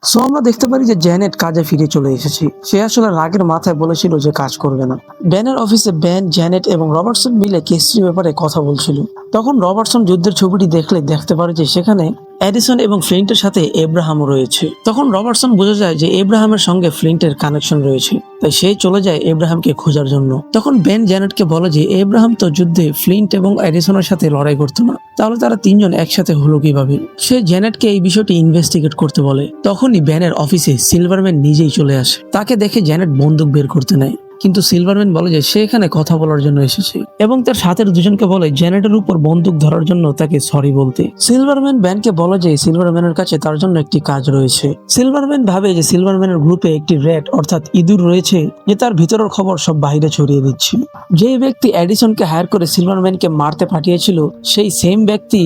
So আমরা দেখতে পারি যে জ্যানেট কাজে ফিরে চলে এসেছে। সে আসলে রাগের মাথায় বলেছিল যে কাজ করবে না। ব্যানের অফিসে ব্যান, জ্যানেট এবং রবার্টসন মিলে কেসটির ব্যাপারে কথা বলছিল। তখন রবার্টসন যুদ্ধের ছবিটি দেখতে পারে যে সেখানে এডিসন এবং ফ্লিন্টের সাথে এব্রাহামও রয়েছে। তখন রবার্টসন বোঝা যায় যে এব্রাহামের সঙ্গে ফ্লিন্টের কানেকশন রয়েছে, তাই সে চলে যায় এব্রাহামকে খোঁজার জন্য। তখন বেন জ্যানেটকে বলে যে এব্রাহাম তো যুদ্ধে ফ্লিন্ট এবং এডিসনের সাথে লড়াই করতো না, তাহলে তারা তিনজন একসাথে হলো কিভাবে। সে জ্যানেটকে এই বিষয়টি ইনভেস্টিগেট করতে বলে। তখনই ব্যানের অফিসে সিলভারম্যান নিজেই চলে আসে। তাকে দেখে জ্যানেট বন্দুক বের করতে নেয়, কিন্তু সিলভারম্যান বলে যে সে এখানে কথা বলার জন্য এসেছে এবং তার সাথের দুজনকে বলে জ্যানেটের উপর বন্দুক ধরার জন্য তাকে সরি বলতে। সিলভারম্যান ব্যানকে বলে যে সিলভারম্যানের কাছে তার জন্য একটি কাজ রয়েছে। সিলভারম্যান ভাবে যে সিলভারম্যানের গ্রুপে একটি র্যাট অর্থাৎ ইঁদুর রয়েছে যে তার ভিতরের খবর সব বাইরে ছড়িয়ে দিচ্ছে। যে ব্যক্তি এডিসনকে হায়ার করে সিলভারম্যানকে মারতে পাঠিয়েছিল সেই সেম ব্যক্তি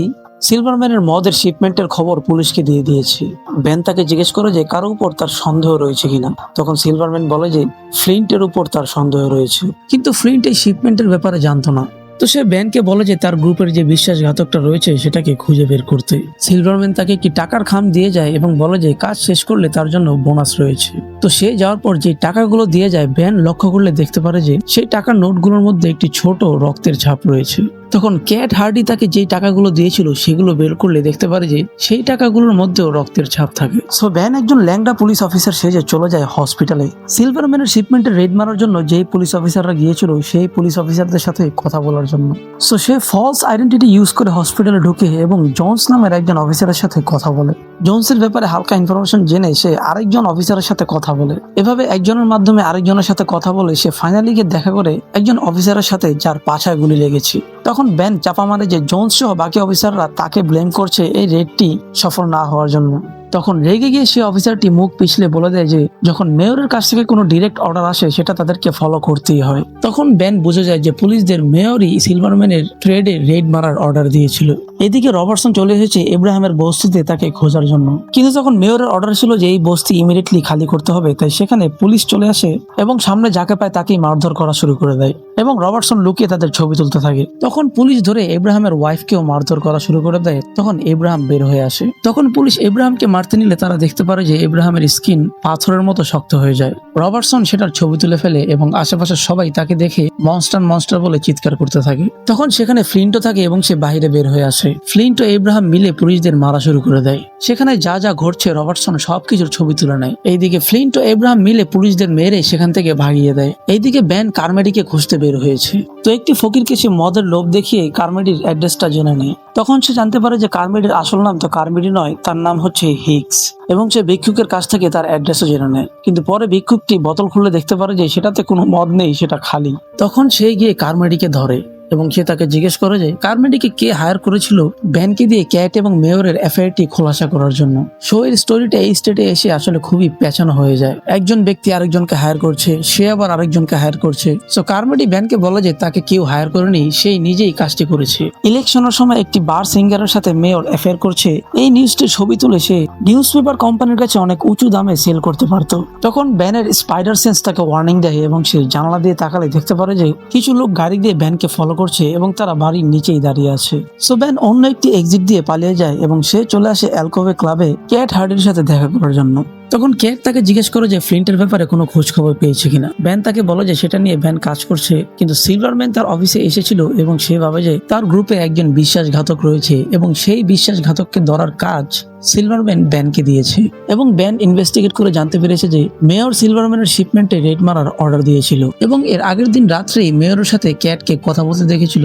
সিলভারম্যানের মদের শিপমেন্টের খবর পুলিশকে দিয়ে দিয়েছে। বেন তাকে জিজ্ঞেস করে যে কারো উপর তার সন্দেহ রয়েছে কিনা। তখন সিলভারম্যান বলে যে ফ্লিন্টের উপর তার সন্দেহ রয়েছে, কিন্তু ফ্লিন্ট এই শিপমেন্টের ব্যাপারে জানতো না। তো সে ব্যানকে বলে যে তার গ্রুপের যে বিশ্বাসঘাতকটা রয়েছে সেটাকে খুঁজে বের করতে। সিলভারম্যান তাকে কি টাকার খাম দিয়ে যায় এবং বলে যে কাজ শেষ করলে তার জন্য বোনাস রয়েছে। তো সে যাওয়ার পর যে টাকাগুলো দিয়ে যায়, ব্যান লক্ষ্য করলে দেখতে পারে যে সেই টাকার নোটগুলোর মধ্যে একটি ছোট রক্তের ছাপ রয়েছে। তখন ক্যাট হার্ডি তাকে যেই টাকাগুলো দিয়েছিল সেগুলো বের করলে দেখতে পারে যে সেই টাকাগুলোর মধ্যেও রক্তের ছাপ থাকে। সো ব্যান একজন ল্যাংডা পুলিশ অফিসার সেজে চলে যায় হসপিটালে। সিলভারম্যানের শিপমেন্টে রেড মারার জন্য যেই পুলিশ অফিসাররা গিয়েছিল সেই পুলিশ অফিসারদের সাথে কথা বলার জন্য। সো সে ফলস আইডেন্টিটি ইউজ করে হসপিটালে ঢুকে এবং জোন্স নামের একজন অফিসারের সাথে কথা বলে। জোন্সের ব্যাপারে হালকা ইনফরমেশন জেনে সে আরেকজন অফিসারের সাথে কথা বলে। এভাবে একজনের মাধ্যমে আরেকজনের সাথে কথা বলে সে ফাইনালি গিয়ে দেখা করে একজন অফিসারের সাথে যার পাছায় গুলি লেগেছে। তখন ব্যান চাপা মারে যে জোন্স সহ বাকি অফিসাররা তাকে ব্লেম করছে এই রেডটি সফল না হওয়ার জন্য। তখন রেগে গিয়ে সে অফিসারটি মুখ পিছলে বলে দেয় যে যখন মেয়রের কাছ থেকে কোনো ডিরেক্ট অর্ডার আসে সেটা তাদেরকে ফলো করতেই হয়। তখন ব্যান বুঝে যায় যে পুলিশদের মেয়রই সিলভারম্যানের ট্রেডে রেড মারার অর্ডার দিয়েছিল। এদিকে রবার্টসন চলে এসেছে এব্রাহামের বস্তিতে তাকে খোঁজার জন্য, কিন্তু তখন মেয়রের অর্ডার ছিল যে এই বস্তি ইমিডিয়েটলি খালি করতে হবে, তাই সেখানে পুলিশ চলে আসে এবং সামনে যাকে পায় তাকেই মারধর করা শুরু করে দেয় এবং রবার্টসন লুকিয়ে তাদের ছবি তুলতে থাকে। তখন পুলিশ ধরে এব্রাহামের ওয়াইফকেও মারধর করা শুরু করে দেয়। তখন এব্রাহাম বের হয়ে আসে। তখন পুলিশ এব্রাহামকে মারতে নিলে তারা দেখতে পারে যে এব্রাহামের স্কিন পাথরের মতো শক্ত হয়ে যায়। রবার্টসন সেটার ছবি তুলে ফেলে এবং আশেপাশের সবাই তাকে দেখে মনস্টার মনস্টার বলে চিৎকার করতে থাকে। তখন সেখানে ফ্লিন্টও থাকে এবং সে বাইরে বের হয়ে আসে। ফ্লিন্ট ও এব্রাহাম মিলে পুলিশদের মারা শুরু করে দেয়। সেখানে যা যা ঘটছে রবার্টসন সবকিছুর ছবি তুলে নেয়। এইদিকে ফ্লিন্ট ও এব্রাহাম মিলে পুলিশদের মেরে সেখান থেকে ভাগিয়ে দেয়। এইদিকে ব্যান কারমেডিকে খুঁজতে বের হয়েছে। তো একটি ফকিরকে সে মদের লোভ দেখিয়ে কারমেডির অ্যাড্রেসটা জেনে নেয়। তখন সে জানতে পারে যে কারমেডির আসল নাম তো কারমেডি নয়, তার নাম হচ্ছে হিক্স, এবং সে ভিক্ষুকের কাছ থেকে তার অ্যাড্রেসও জেনে নেয়। কিন্তু পরে ভিক্ষুকটি বোতল খুলে দেখতে পারে যে সেটাতে কোনো মদ নেই, সেটা খালি। তখন সে গিয়ে কারমেডিকে ধরে এবং সে তাকে জিজ্ঞেস করে যে কারমেডিকে কে হায়ার করেছিল ব্যানকে দিয়ে ক্যাট এবং মেয়রের অ্যাফেয়ারটি খোলাসা করার জন্য। শো এর স্টোরিটা এই স্টেটে এসে আসলে খুবই পেছানো হয়ে যায়। একজন ব্যক্তি আরেকজনকে হায়ার করছে, সে আবার আরেকজনকে হায়ার করছে। সো কারমেডি ব্যানকে বলে যে তাকে কেউ হায়ার করেনি, সেই নিজেই কাজটি করেছে। ইলেকশনের সময় একটি বার সিঙ্গারের সাথে মেয়র অ্যাফেয়ার করছে, এই নিউজটির ছবি তুলে সে নিউজ পেপার কোম্পানির কাছে অনেক উঁচু দামে সেল করতে পারতো। তখন ব্যানের স্পাইডার সেন্স তাকে ওয়ার্নিং দেয় এবং সে জানালা দিয়ে তাকালে দেখতে পারে যে কিছু লোক গাড়ি দিয়ে ব্যানকে ফলো করছে এবং তারা বাড়ির নিচেই দাঁড়িয়ে আছে। সো ব্যান অন্য একটি এক্সিট দিয়ে পালিয়ে যায় এবং সে চলে আসে অ্যালকোভে ক্লাবে ক্যাট হার্ডির সাথে দেখা করার জন্য। তখন ক্যাট তাকে জিজ্ঞেস করে যে ফ্লিন্টের ব্যাপারে কোনো খোঁজ খবর পেয়েছে কিনা। ব্যান তাকে বলে যে সেটা নিয়ে ব্যান কাজ করছে, কিন্তু সিলভারম্যান তার অফিসে এসেছিল এবং সে ভাবে যে তার গ্রুপে একজন বিশ্বাসঘাতক রয়েছে এবং সেই বিশ্বাসঘাতককে ধরার কাজ সিলভারম্যান ব্যানকে দিয়েছে। এবং ব্যান ইনভেস্টিগেট করে জানতে পেরেছে যে মেয়র সিলভারম্যানের শিপমেন্টে রেড মারার অর্ডার দিয়েছিল এবং এর আগের দিন রাত্রেই মেয়রের সাথে ক্যাটকে কথা বলতে দেখেছিল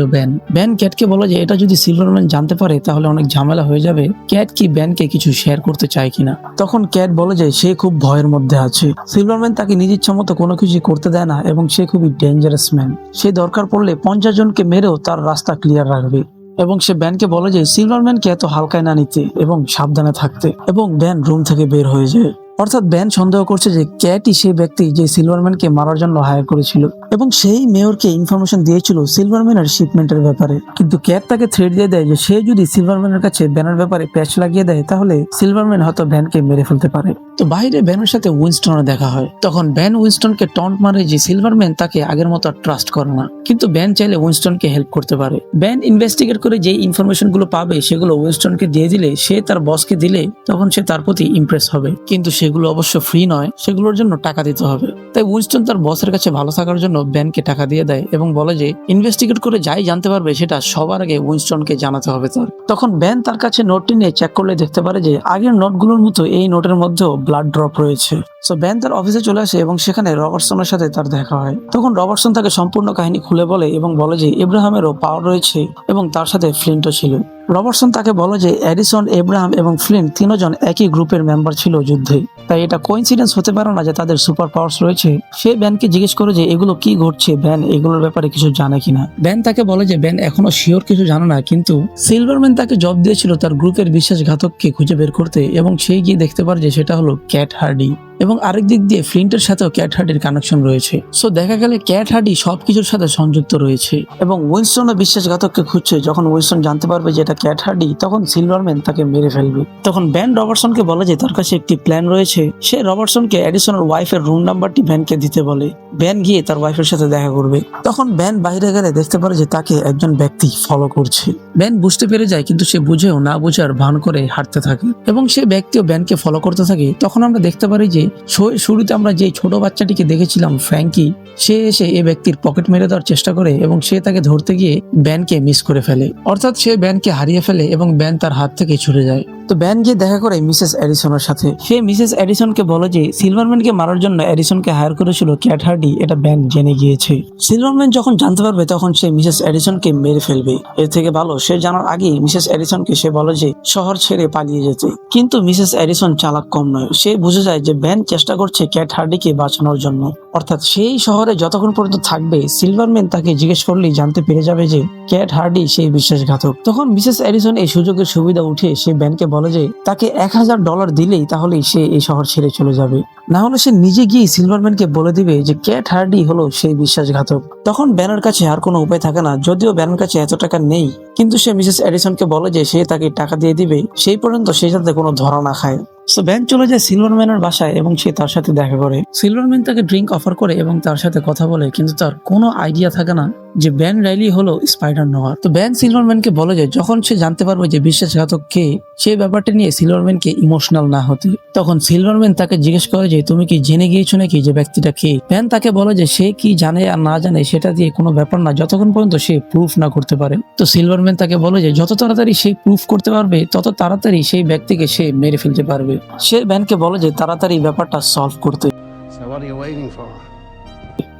ব্যান ক্যাটকে বলে যে এটা যদি সিলভারম্যান জানতে পারে তাহলে অনেক ঝামেলা হয়ে যাবে, ক্যাট কি ব্যানকে কিছু শেয়ার করতে চায় কিনা। তখন ক্যাট বলে যে সে খুব ভয়ের মধ্যে আছে, সিলভারম্যান তাকে নিজ ইচ্ছা মতো কোনো কিছু করতে দেয় না এবং সে খুবই ডেঞ্জারাস ম্যান, সে দরকার পড়লে 50 জনকে মেরেও তার রাস্তা ক্লিয়ার রাখবে। এবং সে ব্যানকে বলে যে সিলভারম্যানকে এত হালকায় না নিতে এবং সাবধানে থাকতে, এবং ব্যান রুম থেকে বের হয়ে যায়। অর্থাৎ ব্যান সন্দেহ করছে যে ক্যাটই সেই ব্যক্তি যে সিলভারম্যানকে মারার জন্য হায়ার করেছিল এবং সেই মেয়রকে ইনফরমেশন দিয়েছিল সিলভারম্যানের শিপমেন্টের ব্যাপারে। কিন্তু ক্যাট তাকে থ্রেট দিয়ে দেয় যে সে যদি সিলভারম্যানের কাছে ব্যানের ব্যাপারে প্যাচ লাগিয়ে দেয় তাহলে সিলভারম্যান হয়তো ব্যানকে মেরে ফেলতে পারে। তো বাইরে ব্যানের সাথে উইনস্টনের দেখা হয়। তখন ব্যান উইনস্টনকে টন্ট মারে যে সিলভারম্যান তাকে আগের মতো ট্রাস্ট করে না, কিন্তু ব্যান চাইলে উইনস্টনকে হেল্প করতে পারে। ব্যান ইনভেস্টিগেট করে যে ইনফরমেশন গুলো পাবে সেগুলো উইনস্টনকে দিয়ে দিলে, সে তার বসকে দিলে তখন সে তার প্রতি ইমপ্রেস হবে, কিন্তু সেগুলো অবশ্য ফ্রি নয়, সেগুলোর জন্য টাকা দিতে হবে। তাই উইনস্টন তার বসের কাছে ভালো থাকার জন্য ব্যানকে টাকা দিয়ে দেয় এবং বলে যে ইনভেস্টিগেট করে যাই জানতে পারবে সেটা সবার আগে উইনস্টনকে জানাতে হবে তার। তখন ব্যান তার কাছে নোটটি নিয়ে চেক করলে দেখতে পারে যে আগের নোটগুলোর মতো এই নোটের মধ্যেও ব্লাড ড্রপ রয়েছে। সো ব্যান তার অফিসে চলে আসে এবং সেখানে রবার্টসনের সাথে তার দেখা হয়। তখন রবার্টসন তাকে সম্পূর্ণ কাহিনী খুলে বলে এবং বলে যে এব্রাহামেরও পাওয়ার রয়েছে এবং তার সাথে ফ্লিন্টও ছিল। রবার্টসন তাকে বলে যে এডিসন, এব্রাহাম এবং ফ্লিন্ট তিনজন একই গ্রুপের মেম্বার ছিল যুদ্ধে, তাই এটা কোইন্সিডেন্স হতে পারে না যে তাদের সুপার পাওয়ার্স রয়েছে। সে ব্যানকে জিজ্ঞেস করে যে এগুলো কি ঘটছে, ব্যান এগুলোর ব্যাপারে কিছু জানে কিনা। ব্যান তাকে বলে যে ব্যান এখনো শিওর কিছু জানে না, কিন্তু সিলভারম্যান তাকে জব দিয়েছিল তার গ্রুপের বিশ্বাসঘাতককে খুঁজে বের করতে এবং সেই গিয়ে দেখতে পারে যে সেটা হলো ক্যাট হার্ডি। এবং আরেক দিক দিয়ে ফ্লিন্টের সাথেও ক্যাট হার্ডির কানেকশন রয়েছে। সো দেখা গেলে ক্যাট হার্ডি সবকিছুর সাথে সংযুক্ত রয়েছে এবং উইনস্টনও বিশ্বাসঘাতককে খুঁজছে। যখন উইনস্টন জানতে পারবে যে এটা ক্যাট হার্ডি তখন সিলভারম্যান তাকে মেরে ফেলবে। তখন ব্যান রবার্টসনকে বলে যে তার কাছে একটি প্ল্যান রয়েছে। সে রবার্টসনকে এডিসনের ওয়াইফের রুম নাম্বারটি ব্যানকে দিতে বলে। ব্যান গিয়ে তার ওয়াইফের সাথে দেখা করবে। তখন ব্যান বাইরে গেলে দেখতে পারে যে তাকে একজন ব্যক্তি ফলো করছে। ব্যান বুঝতে পেরে যায়, কিন্তু সে বুঝেও না বুঝার ভান করে হাঁটতে থাকে এবং সে ব্যক্তিও ব্যানকে ফলো করতে থাকে। তখন আমরা দেখতে পারি যে শুরুতে আমরা যে ছোট বাচ্চাটিকে দেখেছিলাম ফ্র্যাঙ্কি, সে এসে এই ব্যক্তির পকেট মেরে দেওয়ার চেষ্টা করে এবং সে তাকে ধরতে গিয়ে ব্যানকে মিস করে ফেলে, অর্থাৎ সে ব্যানকে হারিয়ে ফেলে এবং ব্যান তার হাত থেকে ছুটে যায়। তো ব্যান গিয়ে দেখা করে মিসেস এডিসনের সাথে। সে মিসেস এডিসনকে বলে যে সিলভারম্যানকে মারার জন্য এডিসনকে হায়ার করেছিল ক্যাট হার্ডি, এটা ব্যান জেনে গিয়েছে। সিলভারম্যান যখন জানতে পারবে তখন সে মিসেস এডিসনকে মেরে ফেলবে। এর থেকে ভালো সে জানার আগেই মিসেস এডিসনকে সে বলে যে শহর ছেড়ে পালিয়ে যেতে, কিন্তু মিসেস এডিসন চালাক কম নয়। সে বুঝে যায় যে ব্যান চেষ্টা করছে ক্যাট হার্ডিকে বাঁচানোর জন্য, অর্থাৎ সেই শহরে যতক্ষণ পর্যন্ত থাকবে সিলভারম্যান তাকে জিজ্ঞেস করলেই জানতে পেরে যাবে যে ক্যাট হার্ডি সেই বিশ্বাসঘাতক। তখন মিসেস এডিসন এই সুযোগের সুবিধা উঠে সে ব্যানকে বলে যে তাকে $1000 দিলেই তাহলেই সে এই শহর ছেড়ে চলে যাবে, না হলে সে নিজে গিয়ে সিলভারম্যানকে বলে দিবে যে ক্যাট হার্ডি হলো সেই বিশ্বাসঘাতক। তখন ব্যানের কাছে আর কোনো উপায় থাকে না, যদিও ব্যানের কাছে এত টাকা নেই, কিন্তু সে মিসেস এডিসনকে বলে যে সে তাকে টাকা দিয়ে দিবে সেই পর্যন্ত সে যাতে কোনো ধরা না খায়। সো ব্যান চলে যায় সিলভারম্যানের বাসায় এবং সে তার সাথে দেখা করে। সিলভারম্যান তাকে ড্রিঙ্ক অফার করে এবং তার সাথে কথা বলে, কিন্তু তার কোনো আইডিয়া থাকে না যে ব্যান রাইলি হলো স্পাইডার নোয়ার। তো ব্যান সিলভারম্যানকে বলে যে যখন সে জানতে পারবে যে বিশ্বাসঘাতক কে, সেই ব্যাপারটা নিয়ে সিলভারম্যানকে ইমোশনাল না হতে। তখন সিলভারম্যান তাকে জিজ্ঞেস করে যে তুমি কি জেনে গিয়েছো নাকি যে ব্যক্তিটা কে। ব্যান তাকে বলে যে সে কি জানে আর না জানে সেটা দিয়ে কোনো ব্যাপার না, যতক্ষণ পর্যন্ত সে প্রুফ না করতে পারে। তো সিলভারম্যান তাকে বলে যে যত তাড়াতাড়ি সে প্রুফ করতে পারবে তত তাড়াতাড়ি সেই ব্যক্তিকে সে মেরে ফেলতে পারবে। সে ব্যানকে বলে যে তাড়াতাড়ি ব্যাপারটা সলভ করতে।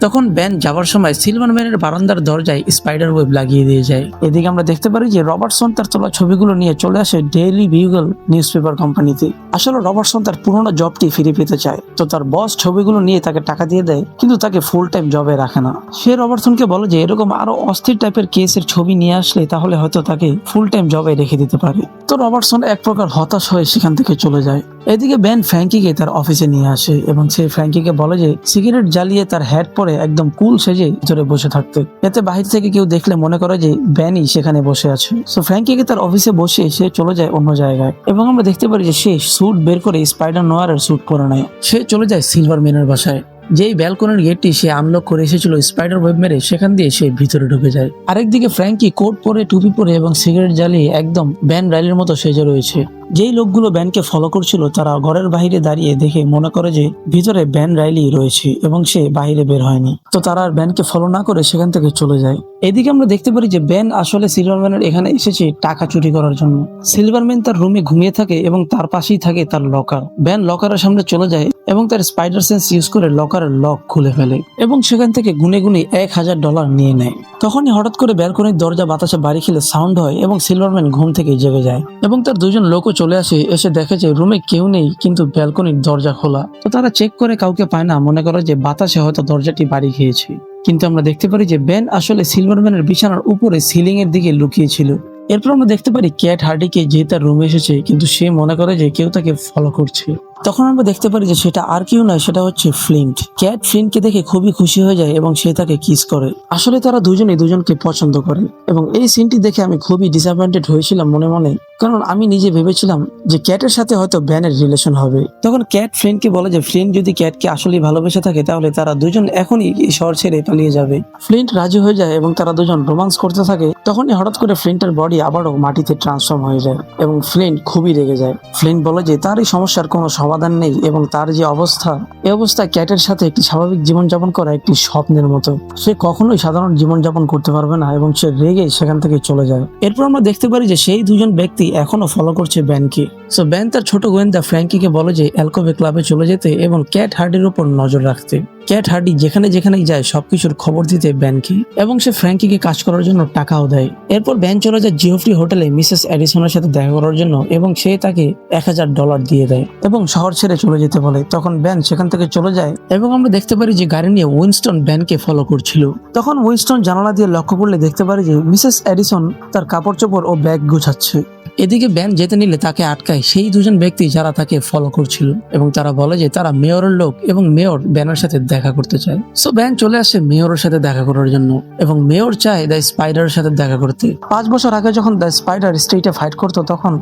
তখন ব্যান যাওয়ার সময় সিলভারম্যানের বারান্দার দরজায় স্পাইডার ওয়েব লাগিয়ে দিয়ে যায়। এদিকে আমরা দেখতে পারি যে রবার্টসন তার তোলা ছবিগুলো নিয়ে চলে আসে ডেইলি বিউগল নিউজ পেপার কোম্পানিতে। আসলে রবার্টসন তার পুরোনো জবটি ফিরে পেতে চায়, তো তার বস ছবিগুলো নিয়ে তাকে টাকা দিয়ে দেয়, কিন্তু তাকে ফুল টাইম জবে রাখে না। সে রবার্টসনকে বলে যে এরকম আরো অস্থির টাইপের কেসের ছবি নিয়ে আসলে তাহলে হয়তো তাকে ফুল টাইম জবে রেখে দিতে পারে। তো রবার্টসন এক প্রকার হতাশ হয়ে সেখান থেকে চলে যায়। এদিকে ব্যান ফ্র্যাঙ্কিকে তার অফিসে নিয়ে আসে এবং সে ফ্র্যাঙ্কিকে বলে যে সিগারেট জ্বালিয়ে তার হ্যাট পরে একদম কুল সেজে ভিতরে বসে থাকতে, এতে বাহির থেকে কেউ দেখলে মনে করে যে ব্যানই সেখানে বসে আছে। সো ফ্র্যাঙ্কিকে তার অফিসে বসে সে চলে যায় অন্য জায়গায় এবং আমরা দেখতে পারি যে সে স্যুট বের করে স্পাইডার নোয়ারের স্যুট পরে নেয়। সে চলে যায় সিলভারম্যানের বাসায়। যেই ব্যালকনির গেটটি সে আনলক করে এসেছিল স্পাইডার ওয়েব মেরে, সেখান দিয়ে সে ভিতরে ঢুকে যায়। আরেকদিকে ফ্র্যাঙ্কি কোট পরে, টুপি পরে এবং সিগারেট জ্বালিয়ে একদম ব্যান রাইলির মতো সেজে রয়েছে। যেই লোকগুলো ব্যানকে ফলো করছিল তারা ঘরের বাইরে দাঁড়িয়ে দেখে মনে করে যে ভিতরে ব্যান রাইলি রয়েছে এবং সে বাইরে বের হয়নি। তো তারা আর ব্যানকে ফলো না করে সেখান থেকে চলে যায়। এদিকে আমরা দেখতে পারি যে ব্যান আসলে সিলভারম্যানের এখানে এসেছে টাকা চুরি করার জন্য। সিলভারম্যান তার রুমে ঘুমিয়ে থাকে এবং তার পাশেই থাকে তার লকার। ব্যান লকারের সামনে চলে যায় এবং তার স্পাইডার সেন্স ইউজ করে লকারের লক খুলে ফেলে এবং সেখান থেকে গুনে গুনে $1000 নিয়ে নেয়। তখনই হঠাৎ করে ব্যালকনির দরজা বাতাসে বাড়ি খেলে সাউন্ড হয় এবং সিলভারম্যান ঘুম থেকে জেগে যায় এবং তার দুজন লোকও চলে আসে। এসে দেখে যে রুমে কেউ নেই, কিন্তু ব্যালকনির দরজা খোলা। তো তারা চেক করে কাউকে পায় না, মনে করে যে বাতাসে হয়তো দরজাটি বাড়ি খেয়েছে। কিন্তু আমরা দেখতে পারি যে ব্যান আসলে সিলভারম্যানের বিছানার উপরে সিলিং এর দিকে লুকিয়েছিল। এরপর আমরা দেখতে পারি ক্যাট হার্ডিকে যে তার রুমে এসেছে, কিন্তু সে মনে করে যে কেউ তাকে ফলো করছে। তখন আমরা দেখতে পারি যে সেটা আর কেউ নয়, সেটা হচ্ছে ফ্লিন্ট। ক্যাট ফ্লিন্টকে দেখে খুবই খুশি হয়ে যায় এবং সে তাকে কিস করে। আসলে তারা দুজনেই দুজনকে পছন্দ করে এবং এই সিনটি দেখে আমি খুবই ডিসঅ্যাপয়েন্টেড হয়েছিলাম মনে মনে, কারণ আমি নিজে ভেবেছিলাম যে ক্যাটের সাথে হয়তো ব্যানের রিলেশন হবে। তখন ক্যাট ফ্লিন্টকে বলে যে ফ্লিন্ট যদি ক্যাটকে আসলেই ভালোবেসে থাকে তাহলে তারা দুজন এখনই এই শহর ছেড়ে পালিয়ে যাবে। ফ্লিন্ট রাজি হয়ে যায় এবং তারা দুজন রোমান্স করতে থাকে। তখনই হঠাৎ করে ফ্লিন্টের বডি আবারও মাটিতে ট্রান্সফর্ম হয়ে যায় এবং ফ্লিন্ট খুবই রেগে যায়। ফ্লিন্ট বলে যে তার এই সমস্যার কোনো সমাধান নেই এবং তার যে অবস্থা, এই অবস্থায় ক্যাটের সাথে একটি স্বাভাবিক জীবনযাপন করা একটি স্বপ্নের মতো। সে কখনোই সাধারণ জীবনযাপন করতে পারবে না এবং সে রেগে সেখান থেকে চলে যায়। এরপর আমরা দেখতে পারি যে সেই দুজন ব্যক্তি এখনো ফলো করছে ব্যানকে। সো ব্যান তার ছোট গোয়েন্দা ফ্র্যাঙ্কিকে বলে যে অ্যালকোভে ক্লাবে চলে যেতে এবং ক্যাট হার্ডির উপর নজর রাখতে। ক্যাট হার্ডি যেখানে যেখানেই যায় সবকিছুর খবর দিতে ব্যানকে, এবং সে ফ্র্যাঙ্কিকে কাজ করার জন্য টাকাও দেয়। এরপর ব্যান চলে যায় জিওফ্রি হোটেলে মিসেস অ্যাডিসনের সাথে দেখা করার জন্য এবং সে তাকে $1000 দিয়ে দেয় এবং শহর ছেড়ে চলে যেতে বলে। তখন ব্যান সেখান থেকে চলে যায় এবং আমরা দেখতে পারি যে গাড়ি নিয়ে উইনস্টন ব্যানকে ফলো করছিল। তখন উইনস্টন জানালা দিয়ে লক্ষ্য করলে দেখতে পারি যে মিসেস অ্যাডিসন তার কাপড় চোপড় ও ব্যাগ গুছাচ্ছে। এদিকে ব্যান যেতে নিলে তাকে আটকায় সেই দুজন ব্যক্তি যারা তাকে ফলো করছিল এবং তারা বলে যে তারা মেয়রের লোক এবং মেয়র ব্যানের সাথে দেখা করতে চায়। সো ব্যান চলে আসে মেয়রের সাথে দেখা করার জন্য এবং মেয়র চায় দ্য স্পাইডারের সাথে দেখা করতে। 5 বছর আগে যখন দ্য স্পাইডার স্ট্রিটে ফাইট করতো তখন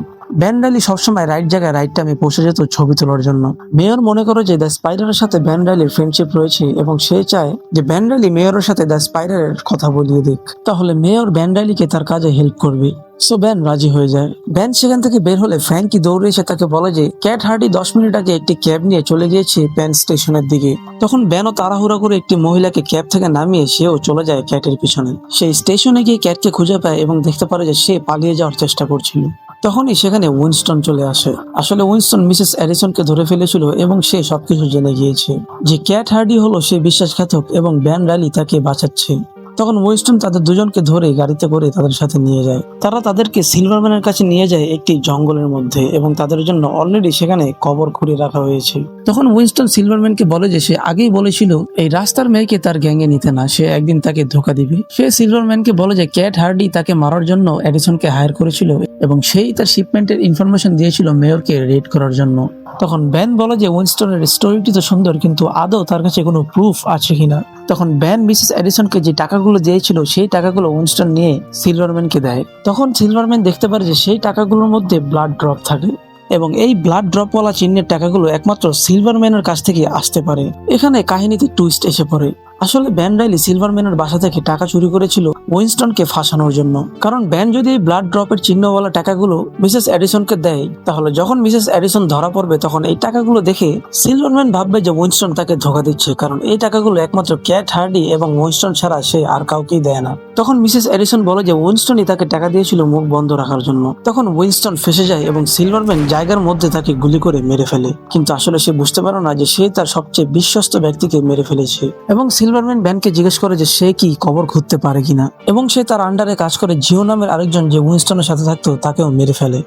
ব্যান রাইলি সবসময় রাইট জায়গায় রাইট টাইমে পৌঁছে যেত ছবি তোলার জন্য। মেয়র মনে করে যে দ্য স্পাইডারের সাথে ব্যান রাইলির ফ্রেন্ডশিপ রয়েছে এবং সে চায় যে ব্যান রাইলি মেয়রের সাথে দ্য স্পাইডারের কথা বলিয়ে দিক, তাহলে মেয়র ব্যান রাইলিকে তার কাজে হেল্প করবে। সো ব্যান রাজি হয়ে যায়। ব্যান সেখান থেকে বের হলে ফ্র্যাঙ্কি দৌড়ে এসে তাকে বলে যে ক্যাট হার্ডি 10 মিনিট আগে একটি ক্যাব নিয়ে চলে গিয়েছে প্যান স্টেশনের দিকে। তখন ব্যানও তাড়াহুড়া করে একটি মহিলাকে ক্যাব থেকে নামিয়ে সেও চলে যায় ক্যাটের পিছনে। সেই স্টেশনে গিয়ে ক্যাটকে খুঁজে পায় এবং দেখতে পারে যে সে পালিয়ে যাওয়ার চেষ্টা করছিল। তখনই সেখানে উইনস্টন চলে আসে। আসলে উইনস্টন মিসেস অ্যাডিসনকে ধরে ফেলেছিল এবং সে সবকিছু জেনে গিয়েছে যে ক্যাট হার্ডি হলো সে বিশ্বাসঘাতক এবং ব্যান রাইলি তাকে বাঁচাচ্ছে। তখন উইনস্টন তাদের দুজনকে ধরে গাড়িতে করে তাদের সাথে নিয়ে যায়। তারা তাদেরকে সিলভারম্যানের কাছে নিয়ে যায় একটি জঙ্গলের মধ্যে এবং তাদের জন্য অলরেডি সেখানে কবর খুঁড়ে রাখা হয়েছে। তখন উইনস্টন সিলভারম্যানকে বলে যে সে আগেই বলেছিল এই রাস্তার মেয়েকে তার গ্যাংয়ে নিতে না, সে একদিন তাকে ধোকা দিবে। সে সিলভারম্যানকে বলে যে ক্যাট হার্ডি তাকে মারার জন্য অ্যাডিসনকে হায়ার করেছিল এবং সেই তার শিপমেন্টের ইনফরমেশন দিয়েছিল মেয়রকে রেড করার জন্য। তখন ব্যান বলে যে উইনস্টনের স্টোরিটি তো সুন্দর, কিন্তু আদৌ তার কাছে কোনো প্রুফ আছে কিনা। তখন ব্যান মিসেস অ্যাডিসনকে যে টাকাগুলো দিয়েছিল সেই টাকাগুলো উইনস্টন নিয়ে সিলভারম্যানকে দেয়। তখন সিলভারম্যান দেখতে পারে যে সেই টাকাগুলোর মধ্যে ব্লাড ড্রপ থাকে এবং এই ব্লাড ড্রপওয়ালা চিহ্নের টাকাগুলো একমাত্র সিলভারম্যানের কাছ থেকে আসতে পারে। এখানে কাহিনীতে টুইস্ট এসে পড়ে। আসলে ব্যান রাইলি সিলভারম্যানের বাসা থেকে টাকা চুরি করেছিল উইনস্টনকে ফাঁসানোর জন্য, কারণ ব্যান যদি এই ব্লাড ড্রপের চিহ্নওয়ালা টাকাগুলো মিসেস অ্যাডিসনকে দেয় তাহলে যখন মিসেস অ্যাডিসন ধরা পড়বে তখন এই টাকাগুলো দেখে সিলভারম্যান ভাববে যে উইনস্টন তাকে ধোকা দিচ্ছে, কারণ এই টাকাগুলো একমাত্র ক্যাট হার্ডি এবং উইনস্টন ছাড়া সে আর কাউকেই দেয় না। তখন মিসেস অ্যাডিসন বলে যে উইনস্টনই তাকে টাকা দিয়েছিল মুখ বন্ধ রাখার জন্য। তখন উইনস্টন ফেসে যায় এবং সিলভারম্যান জায়গার মধ্যে তাকে গুলি করে মেরে ফেলে, কিন্তু আসলে সে বুঝতে পারে না যে সে তার সবচেয়ে বিশ্বস্ত ব্যক্তিকে মেরে ফেলেছে। এবং সিলভারম্যান ব্যানকে জিজ্ঞেস করে যে সে কি কবর খুঁজতে পারে কিনা এবং সে তার আন্ডারে কাজ করে জিও নামের আরেকজন যে উইনস্টনের সাথে থাকতো তাকেও মেরে ফেলে।